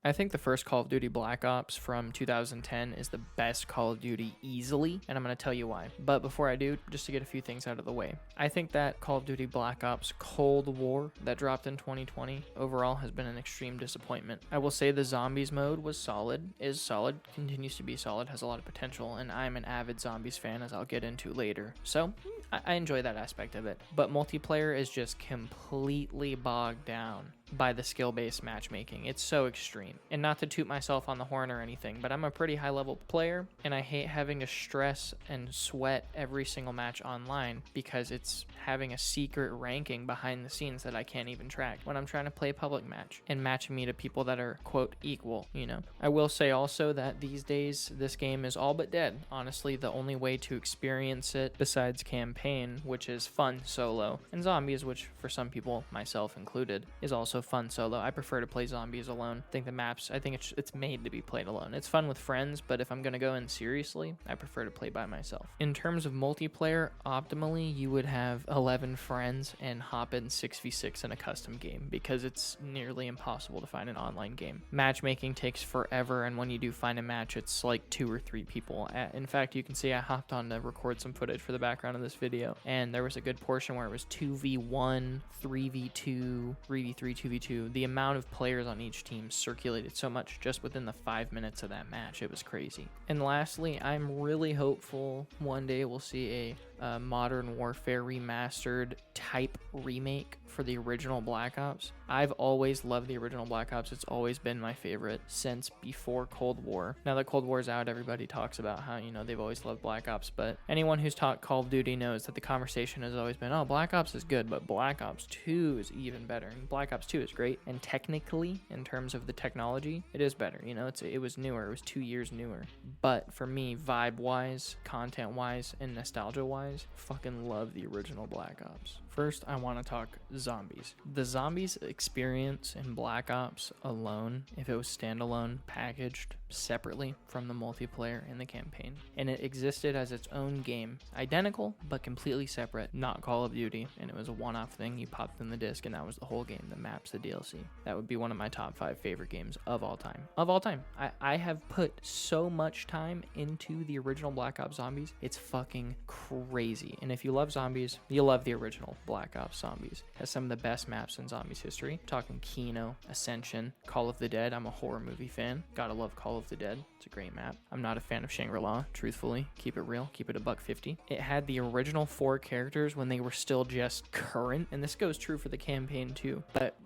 I think the first Call of Duty Black Ops from 2010 is the best Call of Duty easily, and I'm going to tell you why. But before I do, just to get a few things out of the way, I think that Call of Duty Black Ops Cold War that dropped in 2020 overall has been an extreme disappointment. I will say the zombies mode was solid, is solid, continues to be solid, has a lot of potential, and I'm an avid zombies fan, as I'll get into later. So I enjoy that aspect of it. But multiplayer is just completely bogged down by the skill-based matchmaking. It's so extreme. And not to toot myself on the horn or anything, but I'm a pretty high-level player, and I hate having to stress and sweat every single match online because it's having a secret ranking behind the scenes that I can't even track when I'm trying to play a public match and matching me to people that are, quote, equal, you know. I will say also that these days, this game is all but dead. Honestly, the only way to experience it besides campaign, which is fun solo, and zombies, which for some people, myself included, is also fun solo. I prefer to play zombies alone. I think the maps, I think it's made to be played alone. It's fun with friends, but if I'm going to go in seriously, I prefer to play by myself. In terms of multiplayer, optimally, you would have 11 friends and hop in 6v6 in a custom game because it's nearly impossible to find an online game. Matchmaking takes forever, and when you do find a match, it's like 2 or 3 people. In fact, you can see I hopped on to record some footage for the background of this video, and there was a good portion where it was 2v1, 3v2, 3v3, 2v2. The amount of players on each team circulated so much just within the 5 minutes of that match. It was crazy. And lastly, I'm really hopeful one day we'll see a Modern Warfare remastered type remake for the original Black Ops. I've always loved the original Black Ops. It's always been my favorite since before Cold War. Now that Cold War's out, everybody talks about how, you know, they've always loved Black Ops, but anyone who's taught Call of Duty knows that the conversation has always been, oh, Black Ops is good, but Black Ops 2 is even better. And Black Ops 2 is great, and technically, in terms of the technology, it is better. You know, it was newer. It was 2 years newer. But for me, vibe-wise, content-wise, and nostalgia-wise, fucking love the original Black Ops. First, I want to talk zombies. The zombies experience in Black Ops alone, if it was standalone, packaged separately from the multiplayer and the campaign, and it existed as its own game, identical but completely separate, not Call of Duty, and it was a one-off thing. You popped in the disc and that was the whole game, the maps, the DLC. That would be one of my top 5 favorite games of all time. Of all time. I have put so much time into the original Black Ops Zombies. It's fucking crazy. And if you love zombies, you'll love the original Black Ops Zombies. It has some of the best maps in zombies history. I'm talking Kino, Ascension, Call of the Dead. I'm a horror movie fan. Gotta love Call of the Dead. It's a great map. I'm not a fan of Shangri-La, truthfully. Keep it real. Keep it $1.50. It had the original 4 characters when they were still just current, and this goes true for the campaign too, but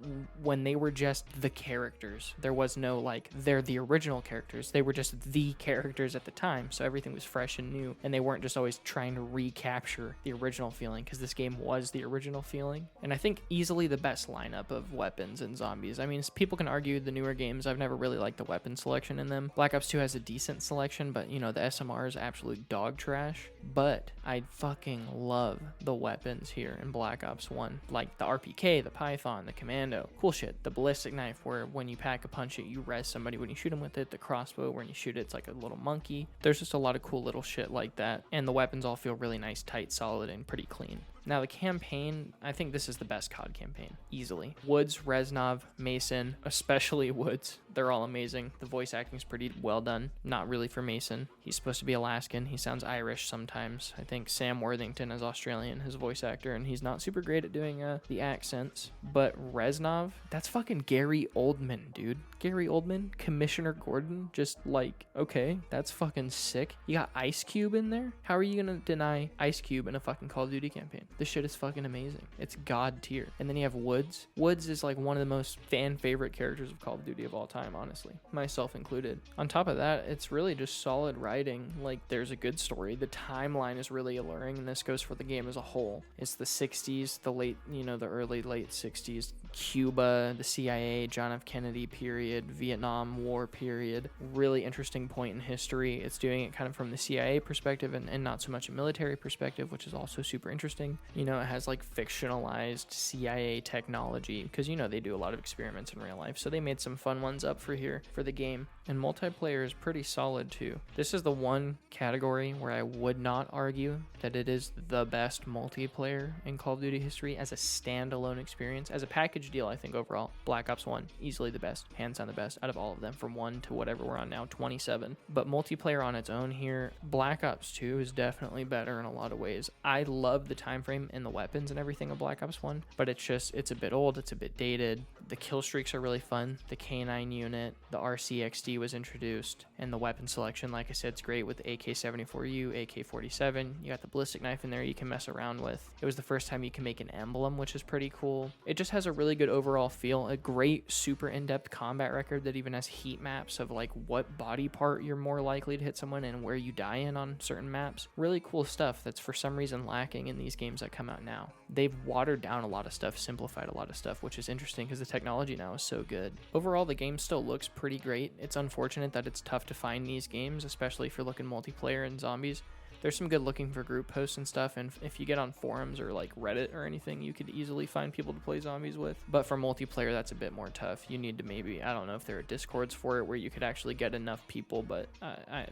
when they were just the characters, there was no like, they're the original characters. They were just the characters at the time, so everything was fresh and new, and they weren't just always trying to recapture the original feeling, because this game was the original feeling. And I think easily the best lineup of weapons and zombies. I mean, people can argue the newer games, I've never really liked the weapon selection in them. Black Ops 2 has a decent selection, but you know, the SMR is absolute dog trash. But I fucking love the weapons here in Black Ops 1, like the RPK, the Python, the Commando, cool shit. The ballistic knife, where when you pack a punch it, you res somebody when you shoot them with it. The crossbow, when you shoot it, it's like a little monkey. There's just a lot of cool little shit like that, and the weapons all feel really nice, tight, solid, and pretty clean. Now the campaign, I think this is the best COD campaign, easily. Woods, Reznov, Mason, especially Woods, they're all amazing. The voice acting is pretty well done. Not really for Mason. He's supposed to be Alaskan. He sounds Irish sometimes. I think Sam Worthington is Australian, his voice actor, and he's not super great at doing the accents. But Reznov, that's fucking Gary Oldman, dude. Gary Oldman, Commissioner Gordon, just like, okay, that's fucking sick. You got Ice Cube in there? How are you gonna deny Ice Cube in a fucking Call of Duty campaign? This shit is fucking amazing. It's god tier. And then you have Woods. Woods is like one of the most fan favorite characters of Call of Duty of all time, honestly, myself included. On top of that, it's really just solid writing. Like, there's a good story. The timeline is really alluring, and this goes for the game as a whole. It's the 60s, the early late 60s, Cuba, the CIA, John F. Kennedy period, Vietnam War period. Really interesting point in history. It's doing it kind of from the CIA perspective and not so much a military perspective, which is also super interesting. You know, it has like fictionalized CIA technology because, you know, they do a lot of experiments in real life. So they made some fun ones up for here for the game. And multiplayer is pretty solid too. This is the one category where I would not argue that it is the best multiplayer in Call of Duty history as a standalone experience. As a package package deal, I think overall, Black Ops 1, easily the best, hands down the best out of all of them, from 1 to whatever we're on now, 27. But multiplayer on its own here, Black Ops 2 is definitely better in a lot of ways. I love the time frame and the weapons and everything of Black Ops 1, but it's a bit old, it's a bit dated. The kill streaks are really fun. The K9 unit, the RCXD was introduced, and the weapon selection, like I said, it's great with the AK-74U, AK-47. You got the ballistic knife in there you can mess around with. It was the first time you can make an emblem, which is pretty cool. It just has a really good overall feel, a great super in-depth combat record that even has heat maps of like what body part you're more likely to hit someone and where you die in on certain maps. Really cool stuff that's for some reason lacking in these games that come out now. They've watered down a lot of stuff, simplified a lot of stuff, which is interesting because the technology now is so good. Overall, the game still looks pretty great. It's unfortunate that it's tough to find these games, especially if you're looking multiplayer and zombies. There's some good looking for group posts and stuff, and if you get on forums or like Reddit or anything, you could easily find people to play zombies with. But for multiplayer, that's a bit more tough. You need to maybe, I don't know if there are discords for it where you could actually get enough people, but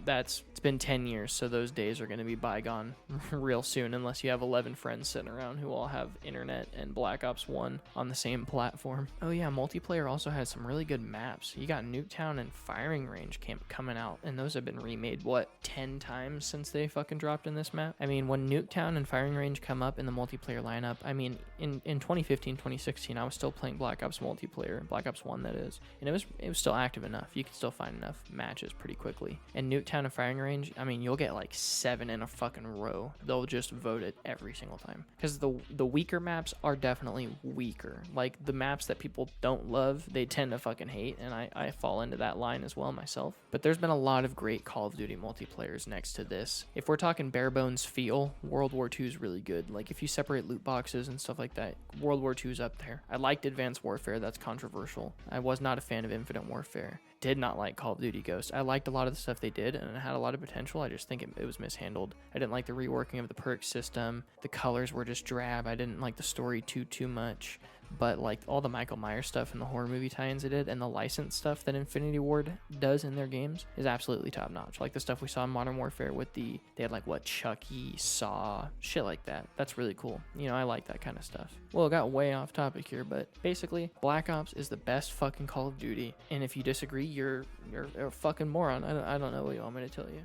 it's been 10 years, so those days are going to be bygone real soon, unless you have 11 friends sitting around who all have internet and Black Ops 1 on the same platform. Oh yeah, multiplayer also has some really good maps. You got Nuketown and Firing Range coming out, and those have been remade, what, 10 times since they fucking dropped in this map? I mean, when Nuketown and Firing Range come up in the multiplayer lineup, I mean, in 2015, 2016, I was still playing Black Ops multiplayer, Black Ops 1 that is, and it was still active enough. You could still find enough matches pretty quickly. And Nuketown and Firing Range, I mean, you'll get like 7 in a fucking row. They'll just vote it every single time. Because the weaker maps are definitely weaker. Like, the maps that people don't love, they tend to fucking hate, and I fall into that line as well myself. But there's been a lot of great Call of Duty multiplayers next to this. If we're talking bare bones feel, World War II is really good. Like, if you separate loot boxes and stuff like that, World War II is up there. I liked Advanced Warfare, that's controversial. I was not a fan of Infinite Warfare. Did not like Call of Duty Ghost. I liked a lot of the stuff they did, and it had a lot of potential. I just think it was mishandled. I didn't like the reworking of the perk system. The colors were just drab. I didn't like the story too much. But like all the Michael Myers stuff and the horror movie tie-ins they did, and the license stuff that Infinity Ward does in their games is absolutely top notch. Like the stuff we saw in Modern Warfare with they had like what, Chucky, Saw, shit like that. That's really cool. You know, I like that kind of stuff. Well, it got way off topic here, but basically Black Ops is the best fucking Call of Duty. And if you disagree, you're a fucking moron. I don't know what you want me to tell you.